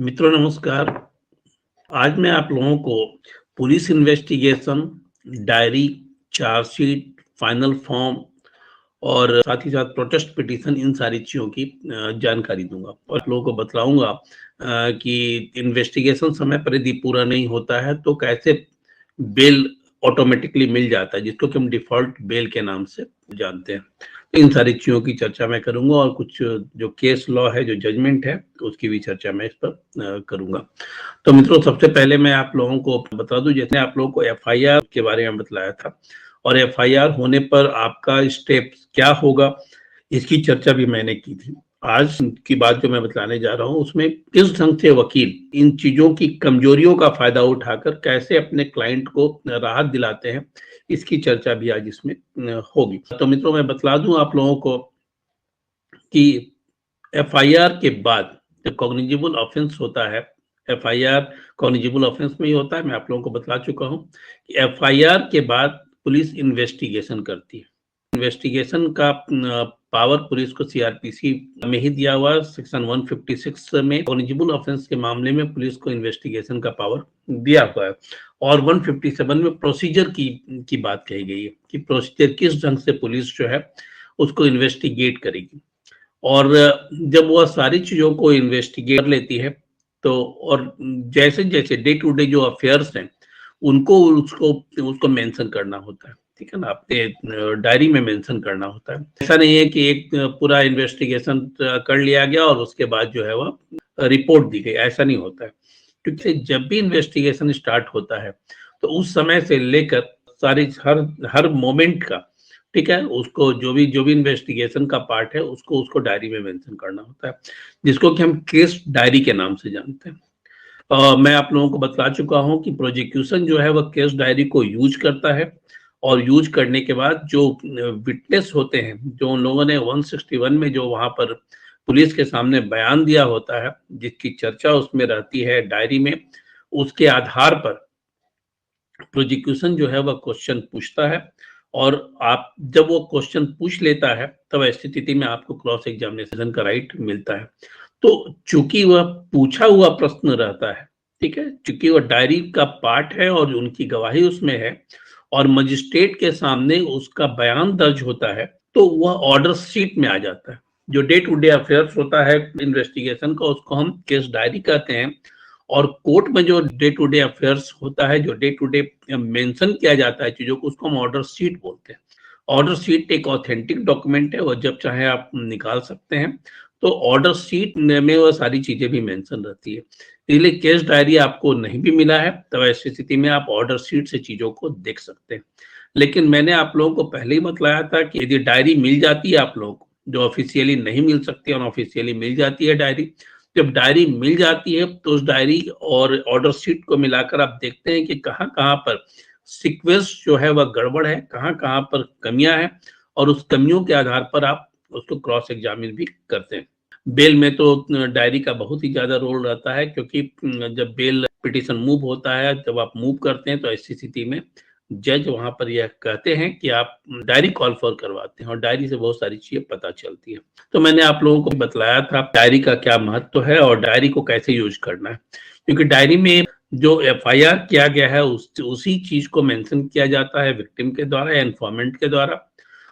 मित्रों नमस्कार। आज मैं आप लोगों को police investigation, diary, chargesheet, final form और साथ ही साथ प्रोटेस्ट पिटीशन इन सारी चीज़ों की जानकारी दूँगा और आप लोगों को बतलाऊँगा कि इन्वेस्टिगेशन समय पर यदि पूरा नहीं होता है तो कैसे बेल ऑटोमेटिकली मिल जाता है, जिसको कि हम डिफ़ॉल्ट बेल के नाम से जानते हैं। तो इन सारी चीज़ों की चर्चा मैं करूँगा और कुछ जो केस लॉ है, जो जजमेंट है, उसकी भी चर्चा मैं इस पर करूँगा। तो मित्रों सबसे पहले मैं आप लोगों को बता दूं, जैसे आप लोगों को एफआईआर के बारे में बतलाया था और एफआईआर होने पर आपका स्टेप क्या होगा, इसकी चर्चा भी मैंने की थी। आज की बात जो मैं बतलाने जा रहा हूँ उसमें किस ढंग से वकील इन चीजों की कमजोरियों का फायदा उठाकर कैसे अपने क्लाइंट को राहत दिलाते हैं, इसकी चर्चा भी आज इसमें होगी। तो मित्रों मैं बतला दूं आप लोगों को कि एफआईआर के बाद जब कॉग्निजेबल ऑफेंस होता है, एफआईआर कॉग्निजेबल ऑफेंस में ही होता है, मैं आप लोगों को बतला चुका हूं कि एफआईआर के बाद पुलिस इन्वेस्टिगेशन करती है। इन्वेस्टिगेशन का पावर पुलिस को सीआरपीसी में ही दिया हुआ। सेक्शन 156 में कॉग्निजेबल ऑफेंस के मामले में पुलिस को इन्वेस्टिगेशन का पावर दिया हुआ है और 157 में प्रोसीजर की बात कही गई है कि प्रोसीजर किस ढंग से पुलिस जो है उसको इन्वेस्टिगेट करेगी। और जब वह सारी चीज़ों को इन्वेस्टिगेट कर लेती है तो और जैसे-जैसे डे टू डे जो अफेयर्स हैं, उनको उसको उसको मेंशन करना होता है, ठीक है ना? अपने डायरी में मेंशन करना होता है। ऐसा नहीं है कि एक पूरा इन्वेस्टिगेशन कर लिया गया और उसके बाद जो है वह रिपोर्ट दी गई, ऐसा नहीं होता है। क्योंकि जब भी इन्वेस्टिगेशन स्टार्ट होता है, तो उस समय से लेकर सारी हर हर मोमेंट का, ठीक है, उसको जो भी इन्वेस्टिगेशन का पार्ट है उसको उसको डायरी में मेंशन करना होता है, जिसको कि हम केस डायरी के नाम से जानते हैं। मैं आप लोगों को बतला चुका हूं कि प्रोसिक्यूशन जो है वह केस डायरी को यूज करता है और यूज करने के बाद जो विटनेस होते हैं, जो उन लोगों ने 161 में जो वहां पर पुलिस के सामने बयान दिया होता है, जिसकी चर्चा उसमें रहती है डायरी में, उसके आधार पर प्रोसिक्यूशन जो है वह क्वेश्चन पूछता है और आप जब वो क्वेश्चन पूछ लेता है तब ऐसी स्थिति में आपको क्रॉस एग्जामिनेशन का राइट मिलता है। तो चूंकि वह पूछा हुआ प्रश्न रहता है, ठीक है, चूंकि वह डायरी का पार्ट है और उनकी गवाही उसमें है और मजिस्ट्रेट के सामने उसका बयान दर्ज होता है, तो वह ऑर्डर शीट में आ जाता है। जो डे टू डे अफेयर्स होता है इन्वेस्टिगेशन का, उसको हम केस डायरी कहते हैं और कोर्ट में जो डे टू डे अफेयर्स होता है, जो डे टू डे मेंशन किया जाता है चीजों को, उसको हम ऑर्डर शीट बोलते हैं। ऑर्डर शीट एक ऑथेंटिक डॉक्यूमेंट है और जब चाहे आप निकाल सकते हैं। तो ऑर्डर शीट में वो सारी चीजें भी मेंशन रहती है। इसलिए केस डायरी आपको नहीं भी मिला है तब ऐसी स्थिति में आप ऑर्डर शीट से चीजों को देख सकते हैं। लेकिन मैंने आप लोगों को पहले ही बतलाया था कि यदि डायरी मिल जाती है आप लोगों को, जो ऑफिशियली नहीं मिल सकती, अनऑफिशियली मिल जाती है डायरी, जब डायरी मिल जाती है तो उस डायरी और ऑर्डर शीट को मिलाकर आप देखते हैं कि कहाँ-कहाँ पर सीक्वेंस जो है वह गड़बड़ है, कहाँ-कहाँ पर कमियां हैं और उस कमियों के आधार पर आप उसको क्रॉस एग्जामिन भी करते हैं। बेल में तो डायरी का बहुत ही ज्यादा रोल रहता है, क्योंकि जब बेल पिटीशन मूव होता है, जब आप मूव करते हैं तो ऐसी स्थिति में जज वहां पर यह कहते हैं कि आप डायरी कॉल फॉर करवाते हैं और डायरी से बहुत सारी चीजें पता चलती है। तो मैंने आप लोगों को बतलाया था डायरी का क्या महत्व है और डायरी को कैसे यूज करना है, क्योंकि डायरी में जो एफआईआर किया गया है उसी चीज को मेंशन किया जाता है विक्टिम के द्वारा या इन्फॉर्मेंट के द्वारा,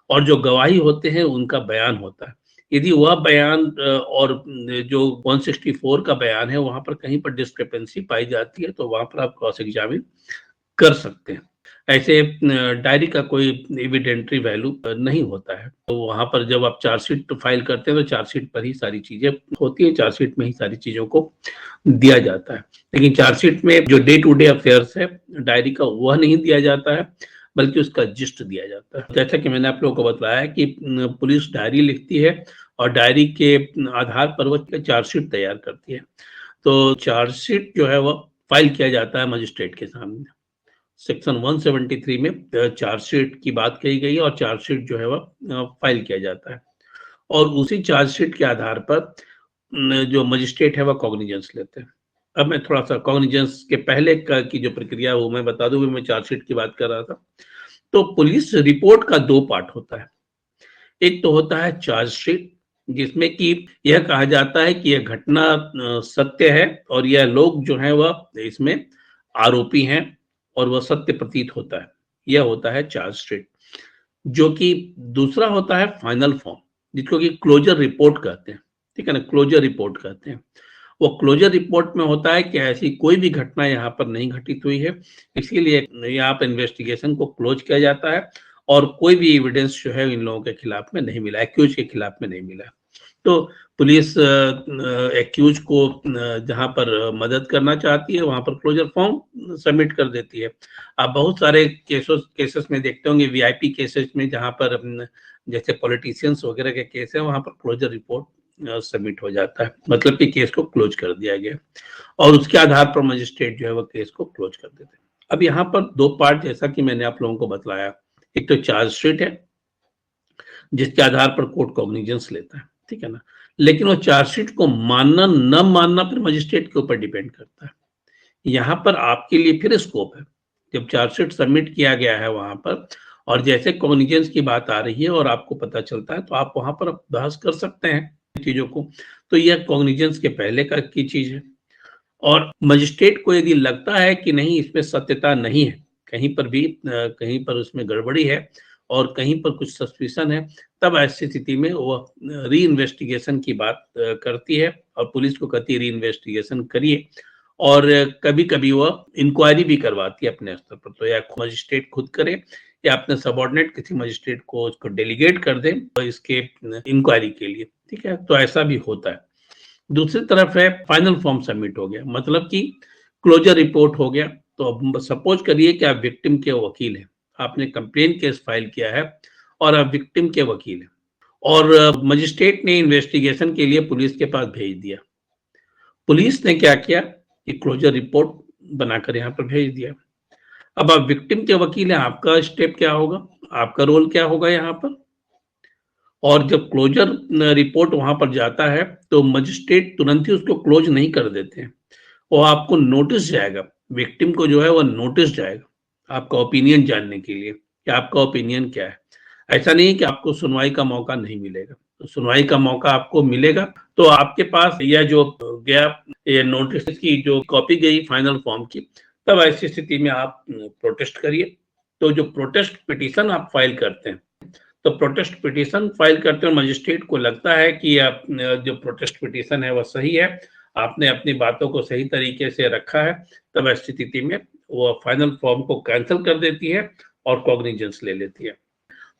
और जो गवाही होते हैं उनका बयान होता है। यदि वह बयान और जो 164 का बयान है वहां पर कहीं पर डिस्क्रिपेंसी पाई जाती है तो वहां पर आप क्रॉस एग्जामिन कर सकते हैं। ऐसे डायरी का कोई एविडेंटरी वैल्यू नहीं होता है। तो वहां पर जब आप चार्जशीट फाइल करते हैं तो चार्जशीट पर ही सारी चीजें होती है, चार्जशीट में ही सारी चीजों को दिया जाता है। लेकिन चार्जशीट में जो डे टू डे अफेयर्स है डायरी का, वह नहीं दिया जाता है, बल्कि उसका जिस्ट दिया जाता है। जैसा कि मैंने आप लोगों को बताया कि पुलिस डायरी लिखती है और डायरी के आधार पर वह चार्जशीट तैयार करती है। तो चार्जशीट जो है वह फाइल किया जाता है मजिस्ट्रेट के सामने। सेक्शन 173 में चार्जशीट की बात कही गई है और चार्जशीट जो है वह फाइल किया जाता है और उसी चार्जशीट के आधार पर जो मजिस्ट्रेट है वह कॉग्निजेंस लेते हैं। अब मैं थोड़ा सा कॉग्निजेंस के पहले की जो प्रक्रिया वो मैं बता दूं, मैं चार्जशीट की बात कर रहा था। तो पुलिस रिपोर्ट का दो पार्ट होता है। एक तो होता है चार्जशीट, जिसमें कि यह कहा जाता है कि यह घटना सत्य है और यह लोग जो है वह इसमें आरोपी हैं और वह सत्य प्रतीत होता है। यह होता है चार्जशीट। जो कि दूसरा होता है फाइनल फॉर्म, जिसको कि क्लोजर रिपोर्ट कहते हैं। ठीक है ना, क्लोजर रिपोर्ट कहते हैं। वो क्लोजर रिपोर्ट में होता है कि ऐसी कोई भी घटना यहाँ पर नहीं घटित हुई है, इसीलिए यहाँ पर इन्वेस्टिगेशन को क्लोज किया जाता है और कोई भी एविडेंस जो है इन लोगों के खिलाफ में नहीं मिला, एक्यूज के खिलाफ में नहीं मिला। तो पुलिस एक्यूज को जहां पर मदद करना चाहती है वहां पर क्लोजर फॉर्म सबमिट कर देती है। आप बहुत सारे केसेस में देखते होंगे, वीआईपी केसेस में जहां पर जैसे पॉलिटिशियंस वगैरह के केस है वहां पर क्लोजर रिपोर्ट सबमिट हो जाता है, मतलब कि केस को क्लोज कर दिया गया और उसके आधार पर मजिस्ट्रेट जो है वो केस को क्लोज कर देते हैं। अब यहाँ पर दो पार्ट, जैसा कि मैंने आप लोगों को बतलाया, एक तो चार्जशीट है जिसके आधार पर कोर्ट कॉग्निजेंस लेता है, ठीक है ना, लेकिन वो चार्जशीट को मानना न मानना फिर मजिस्ट्रेट के ऊपर डिपेंड करता है। यहाँ पर आपके लिए फिर स्कोप है, जब चार्जशीट सबमिट किया गया है वहां पर और जैसे कॉग्निजेंस की बात आ रही है और आपको पता चलता है तो आप वहां पर बहस कर सकते हैं चीजों को। तो यह कॉग्निजेंस के पहले का की चीज है और मजिस्ट्रेट को यदि लगता है कि नहीं इसमें सत्यता नहीं है, कहीं पर भी कहीं पर उसमें गड़बड़ी है और कहीं पर कुछ सस्पिशन है, तब ऐसी स्थिति में वो री इन्वेस्टिगेशन की बात करती है और पुलिस को कहती है री इन्वेस्टिगेशन करिए और कभी कभी वह इंक्वायरी भी करवाती है अपने स्तर पर। तो या मजिस्ट्रेट खुद करे या अपने सबॉर्डिनेट किसी मजिस्ट्रेट को उसको डेलीगेट कर दे तो इसके इंक्वायरी के लिए, ठीक है, तो ऐसा भी होता है। दूसरी तरफ है फाइनल फॉर्म सबमिट हो गया, मतलब कि क्लोजर रिपोर्ट हो गया। तो अब सपोज करिए कि आप विक्टिम के वकील हैं, आपने कंप्लेन केस फाइल किया है और आप विक्टिम के वकील हैं और मजिस्ट्रेट ने इन्वेस्टिगेशन के लिए पुलिस के पास भेज दिया। पुलिस ने क्या किया कि क्लोजर रिपोर्ट बनाकर यहाँ पर भेज दिया। अब आप विक्टिम के वकील हैं, आपका स्टेप क्या होगा, आपका रोल क्या होगा यहाँ पर। और जब क्लोजर रिपोर्ट वहां पर जाता है तो मजिस्ट्रेट तुरंत ही उसको क्लोज नहीं कर देते हैं, वो आपको नोटिस जाएगा, विक्टिम को जो है वो नोटिस जाएगा आपका ओपिनियन जानने के लिए कि आपका ओपिनियन क्या है। ऐसा नहीं कि आपको सुनवाई का मौका नहीं मिलेगा, तो सुनवाई का मौका आपको मिलेगा। तो आपके पास यह जो गया ये नोटिस की जो कॉपी गई फाइनल फॉर्म की, तब ऐसी स्थिति में आप प्रोटेस्ट करिए। तो जो प्रोटेस्ट पिटीशन आप फाइल करते हैं, तो प्रोटेस्ट पिटीशन फाइल करते हैं, मजिस्ट्रेट को लगता है कि आप जो प्रोटेस्ट पिटीशन है वह सही है, आपने अपनी बातों को सही तरीके से रखा है, तब ऐसी स्थिति में वो फाइनल फॉर्म को कैंसिल कर देती है और कॉग्निजेंस ले लेती है।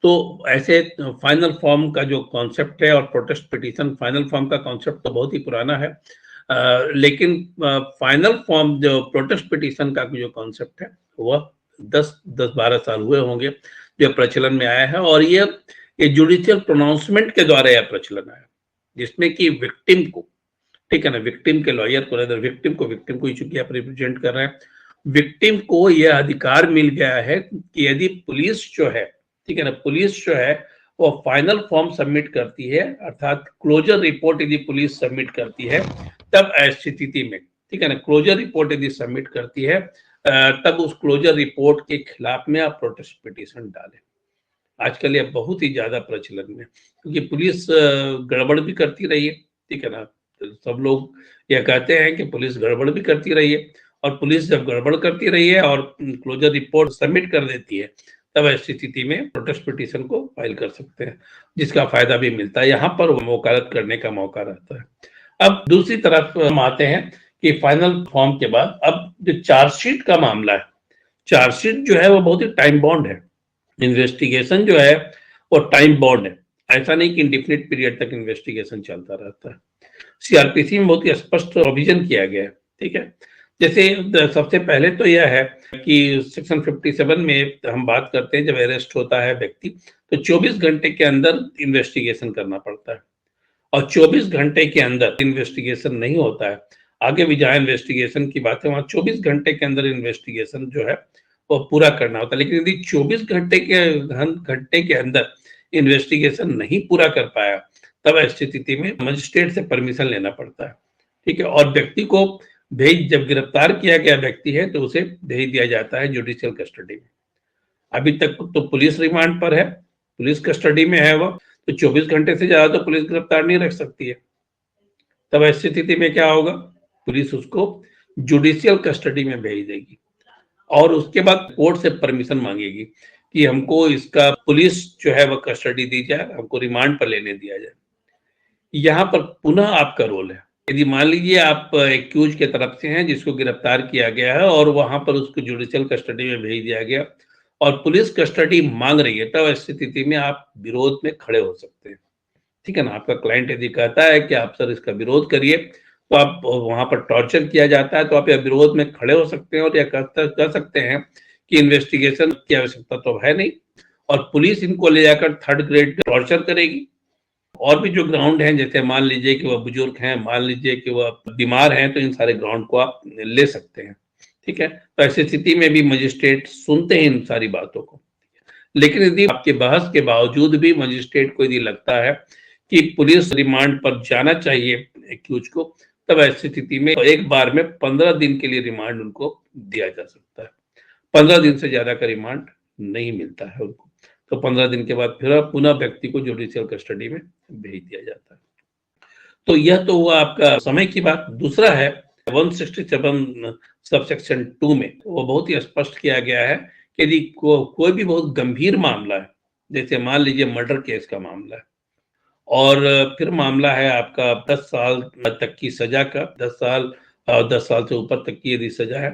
तो ऐसे फाइनल फॉर्म का जो कॉन्सेप्ट है और प्रोटेस्ट पिटीशन फाइनल फॉर्म का कॉन्सेप्ट तो बहुत ही पुराना है, लेकिन फाइनल फॉर्म जो प्रोटेस्ट पिटीशन का जो कॉन्सेप्ट है वह 10-12 साल हुए होंगे जो प्रचलन में आया है और ये जुडिशियल प्रोनाउंसमेंट के द्वारा यह प्रचलन आया, जिसमें कि विक्टिम को, ठीक है ना, विक्टिम के लॉयर को, विक्टिम को चूंकि आप रिप्रेजेंट कर रहे हैं, विक्टिम को यह अधिकार मिल गया है कि यदि पुलिस जो है, ठीक है ना, पुलिस जो है वो फाइनल फॉर्म सबमिट करती है, अर्थात क्लोजर रिपोर्ट यदि पुलिस सबमिट करती है, तब ऐसी स्थिति में, ठीक है ना, क्लोजर रिपोर्ट यदि सबमिट करती है तब उस क्लोजर रिपोर्ट के खिलाफ में आप प्रोटेस्ट पिटीशन डालें। आजकल ये बहुत ही ज्यादा प्रचलन में, क्योंकि पुलिस गड़बड़ भी करती रही है, ठीक है ना, तो सब लोग यह कहते हैं कि पुलिस गड़बड़ भी करती रही है और पुलिस जब गड़बड़ करती रही है और क्लोजर रिपोर्ट सबमिट कर देती है, तब ऐसी स्थिति में प्रोटेस्ट पिटीशन को फाइल कर सकते हैं, जिसका फायदा भी मिलता है, यहाँ पर वकालत करने का मौका रहता है। अब दूसरी तरफ हम आते हैं कि फाइनल फॉर्म के बाद अब जो चार्जशीट का मामला है, चार्जशीट जो है वो बहुत ही टाइम बॉन्ड है, इन्वेस्टिगेशन जो है वो टाइम बॉन्ड है, ऐसा नहीं कि इंडिफिनिट पीरियड तक इन्वेस्टिगेशन चलता रहता है। सीआरपीसी में बहुत ही स्पष्ट प्रोविजन किया गया है, ठीक है। जैसे सबसे पहले तो यह है कि सेक्शन 57 में हम बात करते हैं, जब अरेस्ट होता है व्यक्ति तो 24 घंटे के अंदर इन्वेस्टिगेशन करना पड़ता है और 24 घंटे के अंदर इन्वेस्टिगेशन नहीं होता है, आगे भी जहाँ इन्वेस्टिगेशन की बात है वहां 24 घंटे के अंदर इन्वेस्टिगेशन जो है वो पूरा करना होता है। लेकिन यदि 24 घंटे के अंदर इन्वेस्टिगेशन नहीं पूरा कर पाया, तब ऐसी स्थिति में मजिस्ट्रेट से परमिशन लेना पड़ता है, ठीक है, और व्यक्ति को जब गिरफ्तार किया गया व्यक्ति है तो उसे भेज दिया जाता है जुडिशियल कस्टडी में। अभी तक तो पुलिस रिमांड पर है, पुलिस कस्टडी में है वो, तो 24 घंटे से ज्यादा तो पुलिस गिरफ्तार नहीं रख सकती है। तब ऐसी स्थिति में क्या होगा, पुलिस उसको जुडिशियल कस्टडी में भेज देगी और उसके बाद कोर्ट से परमिशन मांगेगी कि हमको इसका पुलिस जो है वह कस्टडी दी जाए, हमको रिमांड पर लेने दिया जाए। यहाँ पर पुनः आपका रोल है। यदि मान लीजिए आप एक्यूज के तरफ से हैं जिसको गिरफ्तार किया गया है और वहां पर उसको जुडिशियल कस्टडी में भेज दिया गया और पुलिस कस्टडी मांग रही है, तब ऐसी स्थिति में आप विरोध में खड़े हो सकते हैं। ठीक है ना, आपका क्लाइंट यदि कहता है कि आप सर इसका विरोध करिए, तो आप वहां पर टॉर्चर किया जाता है तो आप यह विरोध में खड़े हो सकते हैं और यह कह सकते हैं कि इन्वेस्टिगेशन की आवश्यकता तो है नहीं और पुलिस इनको ले जाकर थर्ड ग्रेड टॉर्चर करेगी। और भी जो ग्राउंड हैं, जैसे मान लीजिए कि वह बुजुर्ग हैं, मान लीजिए कि वह बीमार हैं, तो इन सारे ग्राउंड को आप ले सकते हैं। ठीक है, तो ऐसी स्थिति में भी मजिस्ट्रेट सुनते हैं इन सारी बातों को। लेकिन यदि आपके बहस के बावजूद भी मजिस्ट्रेट को यदि लगता है कि पुलिस रिमांड पर जाना चाहिए एक्यूज को, तब ऐसी स्थिति में एक बार में 15 दिन के लिए रिमांड उनको दिया जा सकता है। 15 दिन से ज्यादा का रिमांड नहीं मिलता है उनको, तो 15 दिन के बाद फिर पुनः व्यक्ति को जुडिशियल कस्टडी में भेज दिया जाता है। तो यह तो हुआ आपका समय की बात। दूसरा है 167 सबसेक्शन 2 में वो बहुत ही स्पष्ट किया गया है कि यदि कोई भी बहुत गंभीर मामला है, जैसे मान लीजिए मर्डर केस का मामला है और फिर मामला है आपका 10 साल तक की सजा का, 10 साल से ऊपर तक की यदि सजा है,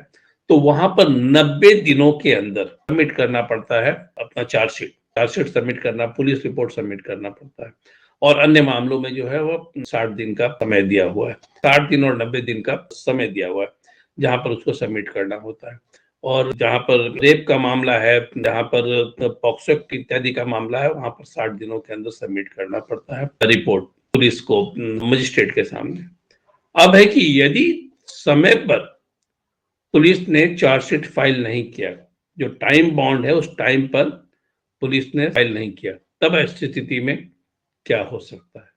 तो वहां पर 90 दिनों के अंदर सबमिट करना पड़ता है अपना चार्जशीट सबमिट करना, पुलिस रिपोर्ट सबमिट करना पड़ता है। और अन्य मामलों में जो है वो 60 दिन का समय दिया हुआ है, 60 दिन और 90 दिन का समय दिया हुआ है जहां पर उसको सबमिट करना होता है। और जहां पर रेप का मामला है, जहां पर पॉक्सो इत्यादि का मामला है, वहां पर 60 दिनों के अंदर सबमिट करना पड़ता है रिपोर्ट पुलिस को, मजिस्ट्रेट के सामने। अब है कि यदि समय पर पुलिस ने चार्जशीट फाइल नहीं किया, जो टाइम बाउंड है उस टाइम पर पुलिस ने फाइल नहीं किया, तब ऐसी स्थिति में क्या हो सकता है,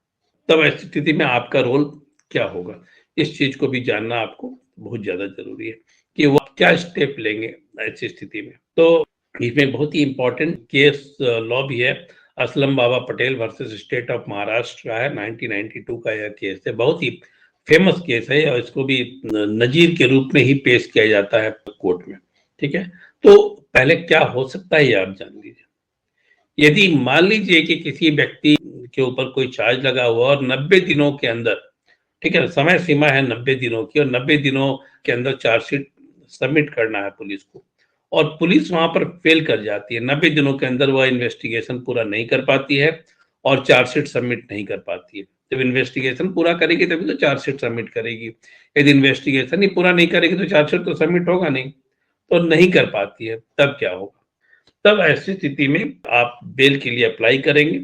तब ऐसी स्थिति में आपका रोल क्या होगा, इस चीज को भी जानना आपको बहुत ज्यादा जरूरी है कि वो क्या स्टेप लेंगे ऐसी स्थिति में। तो इसमें बहुत ही इंपॉर्टेंट केस लॉ भी है, Aslam Baba Patel versus state of Maharashtra का है, 1992 का यह केस है, बहुत ही फेमस केस है और इसको भी नजीर के रूप में ही पेश किया जाता है कोर्ट में। ठीक है, तो पहले क्या हो सकता है ये आप जान लीजिए। यदि मान लीजिए कि किसी व्यक्ति के ऊपर कोई चार्ज लगा हुआ और 90 दिनों के अंदर, ठीक है, समय सीमा है 90 दिनों की और 90 दिनों के अंदर चार्जशीट सबमिट करना है पुलिस को, और पुलिस वहां पर फेल कर जाती है, 90 दिनों के अंदर वह इन्वेस्टिगेशन पूरा नहीं कर पाती है और चार्जशीट सबमिट नहीं कर पाती है। जब इन्वेस्टिगेशन पूरा करेगी तभी तो चार्जशीट सबमिट करेगी, यदि इन्वेस्टिगेशन ही पूरा नहीं करेगी तो चार्जशीट तो सबमिट होगा नहीं, तो नहीं कर पाती है, तब क्या होगा, तब ऐसी स्थिति में आप बेल के लिए अप्लाई करेंगे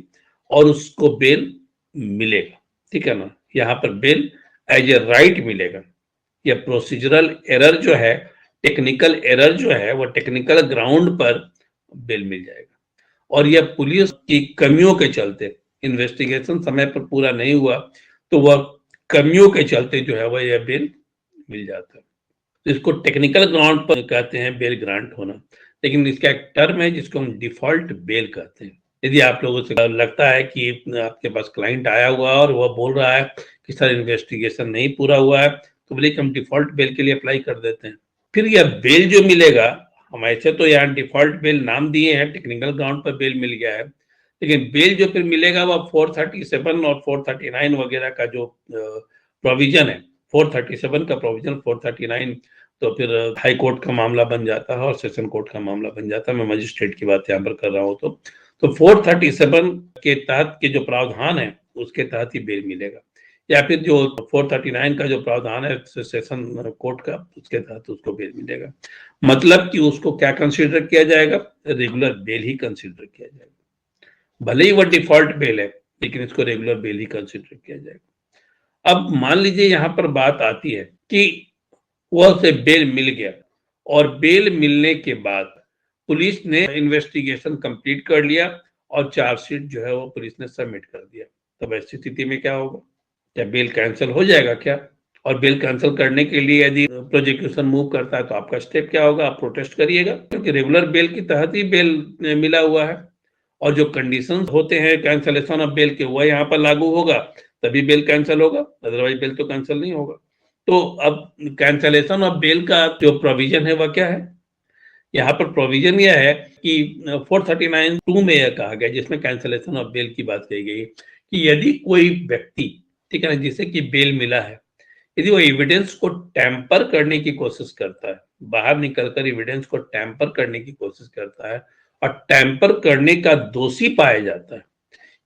और उसको बेल मिलेगा। ठीक है ना, यहाँ पर बेल एज ए राइट मिलेगा। यह प्रोसीजरल एरर जो है, टेक्निकल एरर जो है, वो टेक्निकल ग्राउंड पर बेल मिल जाएगा और यह पुलिस की कमियों के चलते, इन्वेस्टिगेशन समय पर पूरा नहीं हुआ तो वह कमियों के चलते जो है वह यह बेल मिल जाता है। तो इसको टेक्निकल ग्राउंड पर कहते हैं बेल ग्रांट होना, लेकिन इसका एक टर्म है जिसको हम डिफॉल्ट बेल कहते हैं। यदि आप लोगों से लगता है कि आपके पास क्लाइंट आया हुआ और वह बोल रहा है कि सर इन्वेस्टिगेशन नहीं पूरा हुआ है, तो बोले कि हम डिफॉल्ट बेल के लिए अप्लाई कर देते हैं। फिर यह बेल जो मिलेगा, हम ऐसे तो यहाँ डिफॉल्ट बेल नाम दिए हैं, टेक्निकल ग्राउंड पर बेल मिल गया है, लेकिन बेल जो फिर मिलेगा वह 437 और 439 वगैरह का जो प्रोविजन है, 437 का प्रोविजन, 439 तो फिर हाई कोर्ट का मामला बन जाता है और सेशन कोर्ट का मामला बन जाता है। मैं मजिस्ट्रेट की बात यहाँ पर कर रहा हूँ। तो 437 के तहत के जो प्रावधान है उसके तहत ही बेल मिलेगा, या फिर जो 439 का जो प्रावधान है सेशन कोर्ट का, उसके तहत उसको बेल मिलेगा। मतलब कि उसको क्या कंसीडर किया जाएगा, रेगुलर बेल ही कंसीडर किया जाएगा। भले ही वह डिफॉल्ट बेल है लेकिन इसको रेगुलर बेल ही कंसीडर किया जाएगा। अब मान लीजिए यहाँ पर बात आती है कि वह उसे बेल मिल गया और बेल मिलने के बाद पुलिस ने इन्वेस्टिगेशन कंप्लीट कर लिया और चार्जशीट जो है वो पुलिस ने सबमिट कर दिया, तब ऐसी स्थिति में क्या होगा, क्या बेल कैंसिल हो जाएगा क्या? और बेल कैंसिल करने के लिए यदि प्रोसिक्यूशन मूव करता है तो आपका स्टेप क्या होगा, आप प्रोटेस्ट करिएगा, क्योंकि रेगुलर बेल के तहत ही बेल मिला हुआ है और जो कंडीशंस होते हैं कैंसलेशन ऑफ बेल के, वह यहाँ पर लागू होगा, तभी बेल कैंसिल होगा, अदरवाइज बेल तो कैंसिल नहीं होगा। तो अब कैंसलेशन ऑफ बेल का जो प्रोविजन है वह क्या है? यहाँ पर प्रोविजन यह है कि 439(2) में यह कहा गया, जिसमें कैंसलेशन ऑफ बेल की बात कही गई, कि यदि कोई व्यक्ति, ठीक है ना, जिसे कि बेल मिला है, यदि वो एविडेंस को टैंपर करने की कोशिश करता है, बाहर निकलकर एविडेंस को टैंपर करने की कोशिश करता है और टैंपर करने का दोषी पाया जाता है,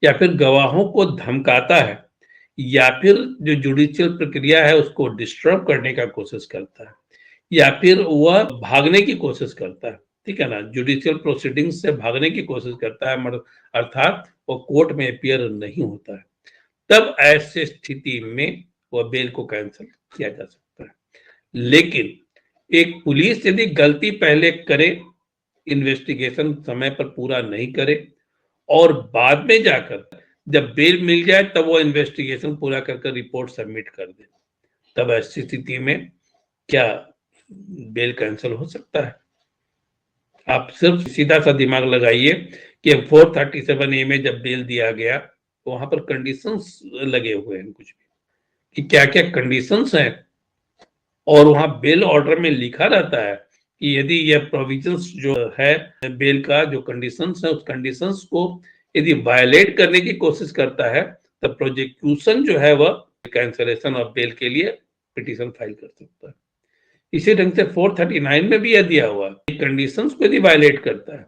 या फिर गवाहों को धमकाता है, या फिर जो जुडिशियल प्रक्रिया है उसको डिस्टर्ब करने का कोशिश करता है, या फिर वह भागने की कोशिश करता है, ठीक है ना, जुडिशियल प्रोसीडिंग्स से भागने की कोशिश करता है, अर्थात वो कोर्ट में अपियर नहीं होता है, तब ऐसी स्थिति में वह बेल को कैंसिल किया जा सकता है। लेकिन एक पुलिस यदि गलती पहले करे, इन्वेस्टिगेशन समय पर पूरा नहीं करे और बाद में जाकर जब बेल मिल जाए तब वो इन्वेस्टिगेशन पूरा कर रिपोर्ट सबमिट कर दे, तब ऐसी स्थिति में क्या बेल कैंसिल हो सकता है? आप सिर्फ सीधा सा दिमाग लगाइए कि 437A में जब बेल दिया गया तो वहां पर कंडीशंस लगे हुए हैं कुछ भी, कि क्या क्या कंडीशंस हैं, और वहां बेल ऑर्डर में लिखा रहता है कि यदि यह प्रोविजंस जो है बेल का, जो कंडीशंस है, उस कंडीशंस को यदि वायलेट करने की कोशिश करता है तब प्रोसिक्यूशन जो है वह कैंसलेशन ऑफ बेल के लिए पिटीशन फाइल कर सकता है। इसी ढंग से 439 में भी यह दिया हुआ है, कंडीशंस को यदि वायलेट करता है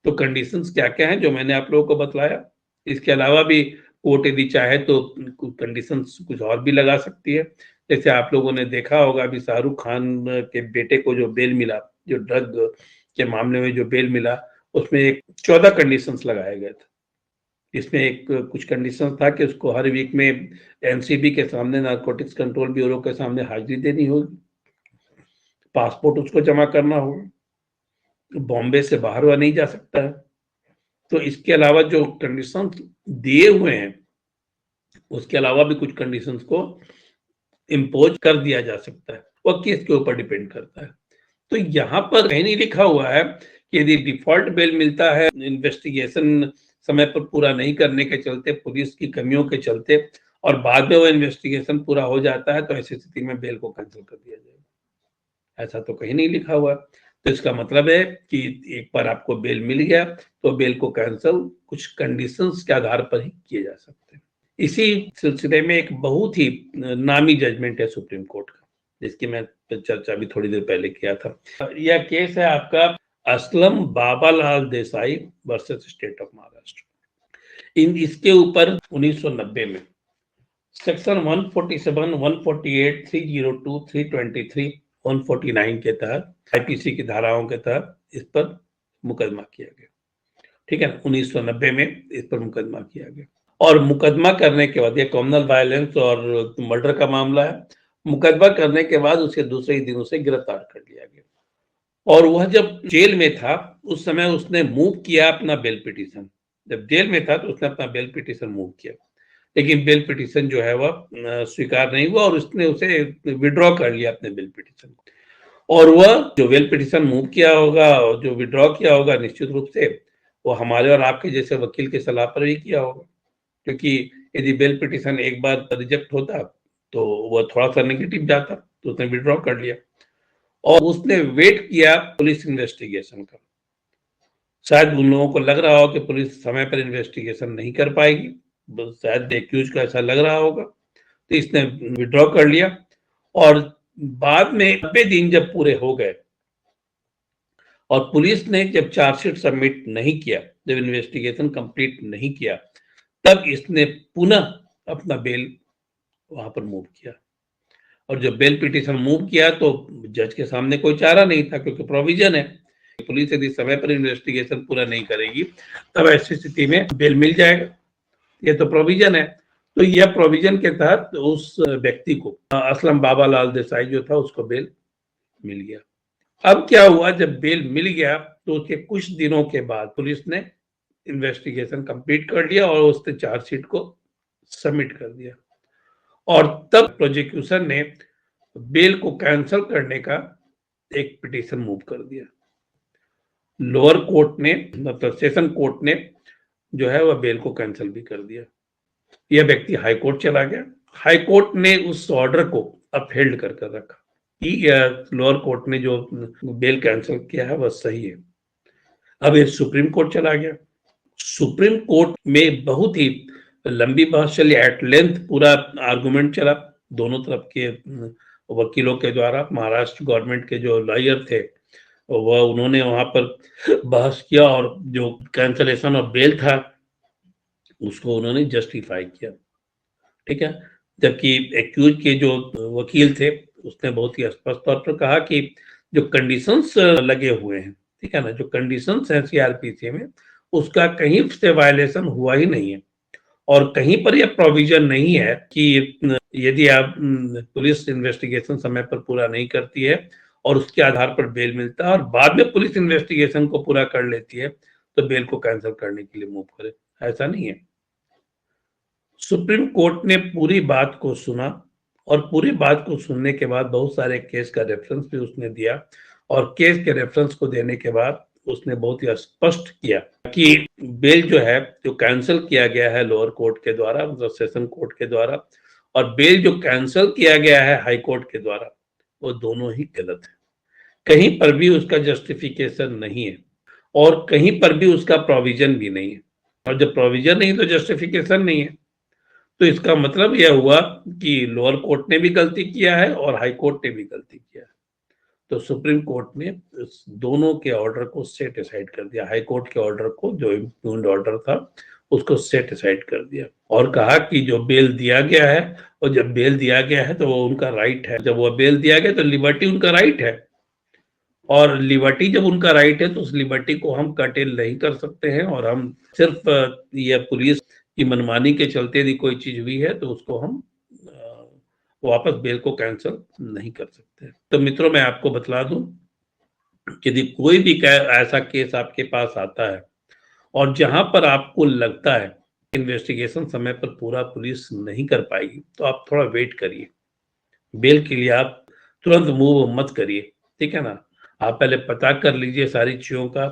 तो कंडीशंस क्या क्या हैं जो मैंने आप लोगों को बतलाया। इसके अलावा भी कोर्ट यदि चाहे तो कंडीशंस कुछ और भी लगा सकती है। जैसे आप लोगों ने देखा होगा अभी शाहरुख खान के बेटे को जो बेल मिला, जो ड्रग के मामले में जो बेल मिला, उसमें एक 14 कंडीशंस लगाए गए थे। इसमें एक कुछ कंडीशन था कि उसको हर वीक में एनसीबी के सामने, नारकोटिक्स कंट्रोल ब्यूरो के सामने हाजिरी देनी होगी, पासपोर्ट उसको जमा करना होगा, बॉम्बे से बाहर वह नहीं जा सकता है। तो इसके अलावा जो कंडीशन दिए हुए हैं उसके अलावा भी कुछ कंडीशंस को इम्पोज कर दिया जा सकता है, वह केस के ऊपर डिपेंड करता है। तो यहाँ पर कहीं नहीं लिखा हुआ है कि यदि डिफॉल्ट बेल मिलता है इन्वेस्टिगेशन समय पर पूरा नहीं करने के चलते, पुलिस की कमियों के चलते, और बाद में वो इन्वेस्टिगेशन पूरा हो जाता है, तो ऐसी स्थिति में बेल को कैंसिल कर दिया जाएगा, ऐसा तो कहीं नहीं लिखा हुआ। तो इसका मतलब है कि एक बार आपको बेल मिल गया तो बेल को कैंसिल कुछ कंडीशंस के आधार पर ही किए जा सकते हैं। इसी सिलसिले में एक बहुत ही नामी जजमेंट है सुप्रीम कोर्ट का, जिसकी मैं चर्चा भी थोड़ी देर पहले किया था। यह केस है आपका Aslam Babalal Desai versus state of Maharashtra. इसके ऊपर 1990 में सेक्शन 147, 148, 302, 323, 149 के तहत, आईपीसी की धाराओं के तहत इस पर मुकदमा किया गया, ठीक है ना। 1990 में इस पर मुकदमा किया गया, और मुकदमा करने के बाद, ये कम्युनल वायलेंस और मर्डर का मामला है, मुकदमा करने के बाद उसे दूसरे ही दिन उसे गिरफ्तार कर लिया गया, और वह जब जेल में था उस समय उसने मूव किया अपना बेल पिटीशन। जब जेल में था तो उसने अपना बेल पिटीशन मूव किया, लेकिन बेल पिटीशन जो है वह स्वीकार नहीं हुआ और उसने उसे विड्रॉ कर लिया अपने बेल पिटीशन को। और वह जो बेल पिटीशन मूव किया होगा, जो विड्रॉ किया होगा, निश्चित रूप से वो हमारे और आपके जैसे वकील की सलाह पर ही किया होगा, क्योंकि यदि बेल पिटीशन एक बार रिजेक्ट होता तो वह थोड़ा सा नेगेटिव जाता, तो उसने विड्रॉ कर लिया और उसने वेट किया पुलिस इन्वेस्टिगेशन का। शायद उन लोगों को लग रहा हो कि पुलिस समय पर इन्वेस्टिगेशन नहीं कर पाएगी, शायद एक्यूज को ऐसा लग रहा होगा, तो इसने विड्रॉ कर लिया। और बाद में 90 दिन जब पूरे हो गए और पुलिस ने जब चार्जशीट सबमिट नहीं किया, जब इन्वेस्टिगेशन कंप्लीट नहीं किया, तब इसने पुनः अपना बेल वहां पर मूव किया। और जब बेल पिटीशन मूव किया तो जज के सामने कोई चारा नहीं था, क्योंकि प्रोविजन है, पुलिस यदि समय पर इन्वेस्टिगेशन पूरा नहीं करेगी तब ऐसी स्थिति में बेल मिल जाएगा, ये तो प्रोविजन है। तो यह प्रोविजन के तहत उस व्यक्ति को, असलम बाबालाल देसाई जो था, उसको बेल मिल गया। अब क्या हुआ, जब बेल मिल गया तो उसके कुछ दिनों के बाद पुलिस ने इन्वेस्टिगेशन कंप्लीट कर लिया और उसने चार्जशीट को सबमिट कर दिया, और तब प्रोसिक्यूशन ने बेल को कैंसिल करने का एक पिटीशन मूव कर दिया। लोअर कोर्ट ने मतलब सेशन कोर्ट ने जो है वह बेल को कैंसिल भी कर दिया। यह व्यक्ति हाई कोर्ट चला गया, हाई कोर्ट ने उस ऑर्डर को अपहेल्ड कर कर रखा कि लोअर कोर्ट ने जो बेल कैंसिल किया है वह सही है। अब ये सुप्रीम कोर्ट चला गया, सुप्रीम कोर्ट में बहुत ही लंबी बहस चली, एट लेंथ पूरा आर्गुमेंट चला दोनों तरफ के वकीलों के द्वारा। महाराष्ट्र गवर्नमेंट के जो लॉयर थे वह उन्होंने वहां पर बहस किया और जो कैंसलेशन ऑफ बेल था उसको उन्होंने जस्टिफाई किया, ठीक है। जबकि एक्यूज के जो वकील थे उसने बहुत ही स्पष्ट तौर पर कहा कि जो कंडीशंस लगे हुए हैं, ठीक है ना, जो कंडीशंस हैं सीआरपीसी में उसका कहीं से वायलेशन हुआ ही नहीं है और कहीं पर यह प्रोविजन नहीं है कि यदि आप पुलिस इन्वेस्टिगेशन समय पर पूरा नहीं करती है और उसके आधार पर बेल मिलता है और बाद में पुलिस इन्वेस्टिगेशन को पूरा कर लेती है तो बेल को कैंसिल करने के लिए मूव करे, ऐसा नहीं है। सुप्रीम कोर्ट ने पूरी बात को सुना और पूरी बात को सुनने के बाद बहुत सारे केस का रेफरेंस भी उसने दिया और केस के रेफरेंस को देने के बाद उसने बहुत ही स्पष्ट किया कि बेल जो है जो कैंसिल किया गया है लोअर कोर्ट के द्वारा मतलब सेशन कोर्ट के द्वारा और बेल जो कैंसिल किया गया है हाई कोर्ट के द्वारा वो दोनों ही गलत है। कहीं पर भी उसका जस्टिफिकेशन नहीं है और कहीं पर भी उसका प्रोविजन भी नहीं है और जब प्रोविजन नहीं तो जस्टिफिकेशन नहीं है। तो इसका मतलब यह हुआ कि लोअर कोर्ट ने भी गलती किया है और हाई कोर्ट ने भी गलती किया है। तो सुप्रीम कोर्ट ने इस दोनों के ऑर्डर को सेट असाइड कर दिया, हाई कोर्ट के ऑर्डर को जो इम्पुग्न्ड ऑर्डर था उसको सेट असाइड कर दिया और कहा कि जो बेल दिया गया है और जब बेल दिया गया है तो वो उनका राइट है, जब वो बेल दिया गया तो लिबर्टी उनका राइट है और लिबर्टी जब उनका राइट है तो उस लिबर्टी को हम कर्टेल नहीं कर सकते हैं और हम सिर्फ ये पुलिस की मनमानी के चलते यदि कोई चीज हुई है तो उसको हम वापस बेल को कैंसिल नहीं कर सकते। तो मित्रों मैं आपको बतला दूं कि यदि कोई भी ऐसा केस आपके पास आता है और जहां पर आपको लगता है इन्वेस्टिगेशन समय पर पूरा पुलिस नहीं कर पाएगी तो आप थोड़ा वेट करिए, बेल के लिए आप तुरंत मूव मत करिए, ठीक है ना। आप पहले पता कर लीजिए सारी चीजों का।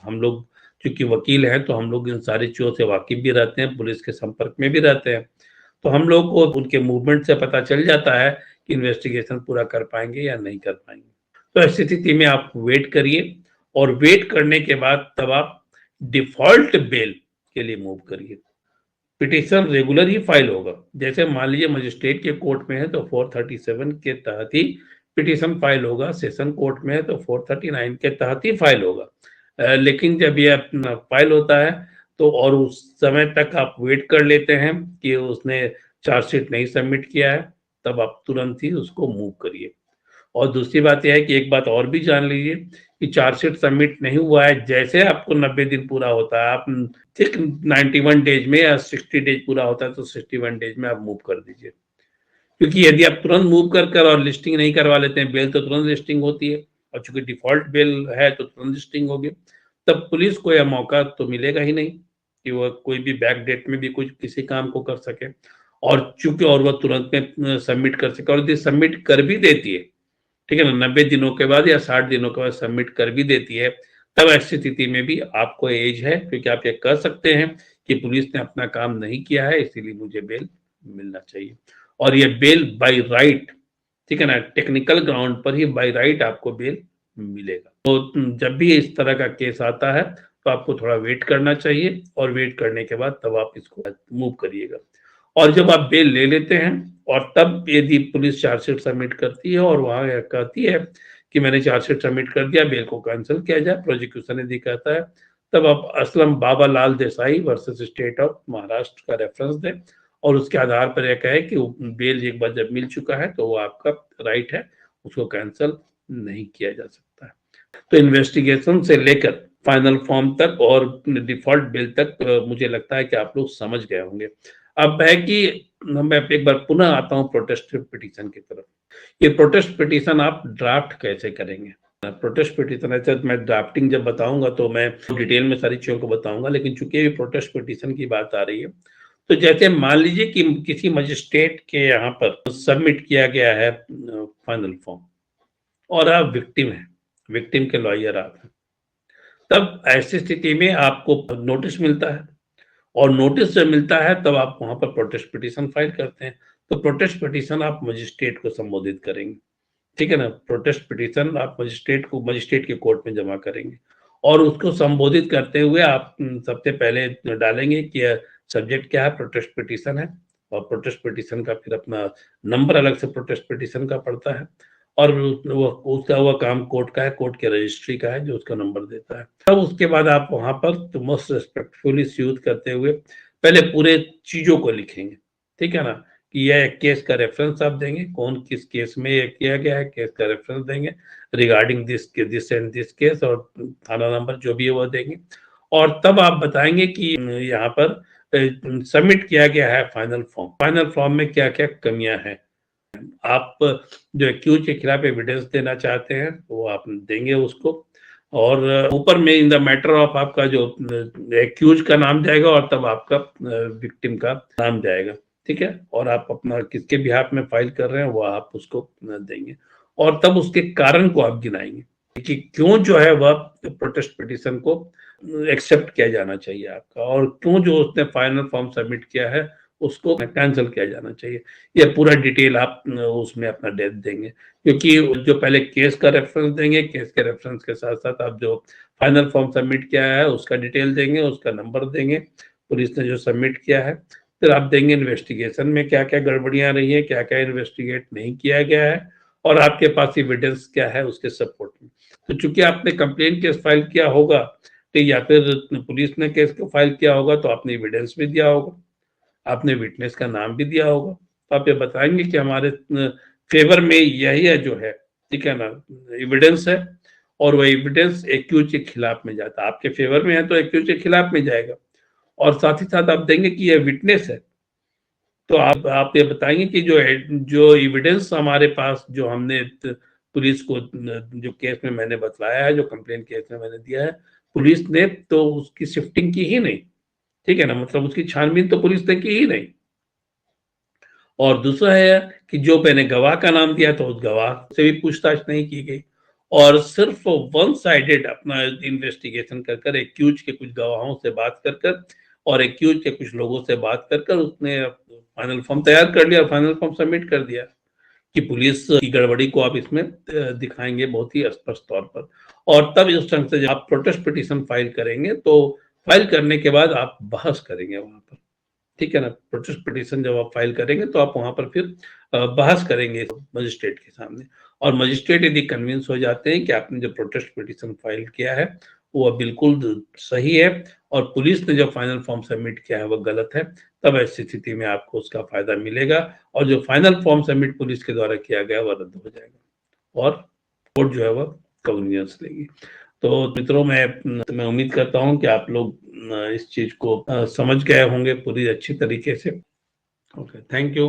हम लोग चूंकि वकील हैं तो हम लोग इन सारी चीजों से वाकिफ भी रहते हैं, पुलिस के संपर्क में भी रहते हैं, तो हम लोग को उनके मूवमेंट से पता चल जाता है कि इन्वेस्टिगेशन पूरा कर पाएंगे या नहीं कर पाएंगे। तो ऐसी स्थिति में आप वेट करिए और वेट करने के बाद तब आप डिफॉल्ट बेल के लिए मूव करिए। पिटीशन रेगुलर ही फाइल होगा, जैसे मान लीजिए मजिस्ट्रेट के कोर्ट में है तो 437 के तहत ही पिटीशन फाइल होगा, सेशन कोर्ट में है तो 439 के तहत ही फाइल होगा। लेकिन जब ये फाइल होता है तो और उस समय तक आप वेट कर लेते हैं कि उसने चार्जशीट नहीं सबमिट किया है तब आप तुरंत ही उसको मूव करिए। और दूसरी बात यह है कि एक बात और भी जान लीजिए कि चार्जशीट सबमिट नहीं हुआ है, जैसे आपको 90 दिन पूरा होता है आप ठीक 91 डेज में या 60 डेज पूरा होता है तो 61 डेज में आप मूव कर दीजिए, क्योंकि यदि आप तुरंत मूव कर और लिस्टिंग नहीं करवा लेते हैं, बेल तो तुरंत लिस्टिंग होती है और चूंकि डिफॉल्ट बेल है तो तुरंत लिस्टिंग होगी, तब पुलिस को यह मौका तो मिलेगा ही नहीं कि वह कोई भी बैक डेट में भी कुछ किसी काम को कर सके और चूंकि और वह तुरंत में सबमिट कर सके और यदि सबमिट कर भी देती है, ठीक है ना, 90 दिनों के बाद या 60 दिनों के बाद सबमिट कर भी देती है, तब ऐसी स्थिति में भी आपको एज है क्योंकि आप ये कह सकते हैं कि पुलिस ने अपना काम नहीं किया है इसीलिए मुझे बेल मिलना चाहिए और ये बेल बाय राइट, ठीक है ना, टेक्निकल ग्राउंड पर ही बाय राइट आपको बेल मिलेगा। तो जब भी इस तरह का केस आता है तो आपको थोड़ा वेट करना चाहिए और वेट करने के बाद तब आप इसको मूव करिएगा और जब आप बेल ले लेते हैं और तब यदि पुलिस चार्जशीट सबमिट करती है और वहां कहती है कि मैंने चार्जशीट सबमिट कर दिया, बेल को कैंसिल किया जाए, प्रोसिक्यूशन यदि कहता है तब आप Aslam Baba Lal Desai versus state of Maharashtra का रेफरेंस दें और उसके आधार पर यह कहे कि बेल एक बार जब मिल चुका है तो वो आपका राइट है, उसको कैंसिल नहीं किया जा सकता है। तो इन्वेस्टिगेशन से लेकर फाइनल फॉर्म तक और डिफॉल्ट बेल तक मुझे लगता है कि आप लोग समझ गए होंगे। अब है कि मैं एक बार पुनः आता हूँ प्रोटेस्ट पिटीशन की तरफ। ये प्रोटेस्ट पिटीशन आप ड्राफ्ट कैसे करेंगे? प्रोटेस्ट पिटीशन ऐसे मैं ड्राफ्टिंग जब बताऊंगा तो मैं डिटेल में सारी चीजों को बताऊंगा, लेकिन चूंकि भी प्रोटेस्ट पिटीशन की बात आ रही है तो जैसे मान लीजिए कि किसी मजिस्ट्रेट के यहाँ पर सबमिट किया गया है फाइनल फॉर्म और आप विक्टिम हैं, विक्टिम के लॉयर आप हैं, तब ऐसी स्थिति में आपको नोटिस मिलता है और नोटिस जब मिलता है तब आप वहां पर प्रोटेस्ट पिटीशन फाइल करते हैं। तो प्रोटेस्ट पिटीशन आप मजिस्ट्रेट को संबोधित करेंगे, ठीक है ना? प्रोटेस्ट पिटीशन आप मजिस्ट्रेट के कोर्ट में जमा करेंगे और उसको संबोधित करते हुए आप सबसे पहले डालेंगे कि सब्जेक्ट क्या है, प्रोटेस्ट पिटीशन है और प्रोटेस्ट पिटीशन का फिर अपना नंबर अलग से प्रोटेस्ट पिटीशन का पड़ता है और वो काम कोर्ट का है, कोर्ट के रजिस्ट्री का है जो उसका नंबर देता है। तब उसके बाद आप वहां पर मोस्ट रिस्पेक्टफुली स्यूज करते हुए पहले पूरे चीजों को लिखेंगे, ठीक है ना? कि यह केस का रेफरेंस आप देंगे, कौन किस केस में ये किया गया है, केस का रेफरेंस देंगे, regarding this and this case और थाना नंबर जो भी है वो देंगे और तब आप बताएंगे कि यहाँ पर सबमिट किया गया है फाइनल फॉर्म में क्या क्या कमियां हैं। आप जो एक्यूज के खिलाफ एविडेंस देना चाहते हैं वो आप देंगे उसको और ऊपर में इन द मैटर ऑफ आपका जो एक्यूज का नाम जाएगा और तब आपका विक्टिम का नाम जाएगा, ठीक है? और आप अपना किसके बिहाफ में फाइल कर रहे हैं वो आप उसको देंगे और तब उसके कारण को आप गिनाएंगे कि क्यों जो है वह प्रोटेस्ट पिटीशन को एक्सेप्ट किया जाना चाहिए आपका और क्यों जो उसने फाइनल फॉर्म सबमिट किया है उसको कैंसिल किया जाना चाहिए। ये पूरा डिटेल आप उसमें अपना डेट देंगे क्योंकि जो पहले केस का रेफरेंस देंगे, केस के रेफरेंस के साथ साथ आप जो फाइनल फॉर्म सबमिट किया है उसका डिटेल देंगे, उसका नंबर देंगे, पुलिस ने जो सबमिट किया है, फिर आप देंगे इन्वेस्टिगेशन में क्या क्या गड़बड़ियां रही है, क्या क्या इन्वेस्टिगेट नहीं किया गया है और आपके पास एविडेंस क्या है उसके सपोर्ट में। तो चूंकि आपने कंप्लेन केस फाइल किया होगा तो या फिर पुलिस ने केस को फाइल किया होगा तो आपने एविडेंस भी दिया होगा, आपने विटनेस का नाम भी दिया होगा, तो आप ये बताएंगे कि हमारे फेवर में यही है जो है, ठीक है ना? एविडेंस है और वो एविडेंस एक्यूज के खिलाफ में जाता है, आपके फेवर में है तो एक्यूज के खिलाफ में जाएगा और साथ ही साथ आप देंगे कि यह विटनेस है। तो आप ये बताएंगे कि जो एविडेंस हमारे पास जो हमने पुलिस को जो केस में मैंने बतलाया है, जो कंप्लेन केस में मैंने दिया है, पुलिस ने तो उसकी शिफ्टिंग की ही नहीं, ठीक है ना? मतलब उसकी छानबीन तो पुलिस ने की ही नहीं। और दूसरा है कि जो मैंने गवाह का नाम दिया तो उस गवाह से भी पूछताछ नहीं की गई और सिर्फ वन साइडेड अपना इन्वेस्टिगेशन कर कर एक्यूज के कुछ गवाहों से बात कर कर और एक्यूज के कुछ लोगों से बात कर कर उसने फाइनल फॉर्म तैयार कर लिया, फाइनल फॉर्म सबमिट कर दिया कि पुलिस की गड़बड़ी को आप इसमें दिखाएंगे बहुत ही स्पष्ट तौर पर और तब इस ढंग से जब आप प्रोटेस्ट पिटीशन फाइल करेंगे तो फाइल करने के बाद आप बहस करेंगे वहां पर, ठीक है ना? प्रोटेस्ट पिटीशन जब आप फाइल करेंगे तो आप वहां पर फिर बहस करेंगे मजिस्ट्रेट के सामने और मजिस्ट्रेट यदि कन्विंस हो जाते हैं कि आपने जो प्रोटेस्ट पिटीशन फाइल किया है वो बिल्कुल सही है और पुलिस ने जो फाइनल फॉर्म सबमिट किया है वो गलत है, तब ऐसी स्थिति में आपको उसका फायदा मिलेगा और जो फाइनल फॉर्म सबमिट पुलिस के द्वारा किया गया वह रद्द हो जाएगा और कोर्ट जो है वह कॉग्निजेंस लेगी। तो मित्रों मैं उम्मीद करता हूं कि आप लोग इस चीज को समझ गए होंगे पूरी अच्छी तरीके से। Okay, thank you.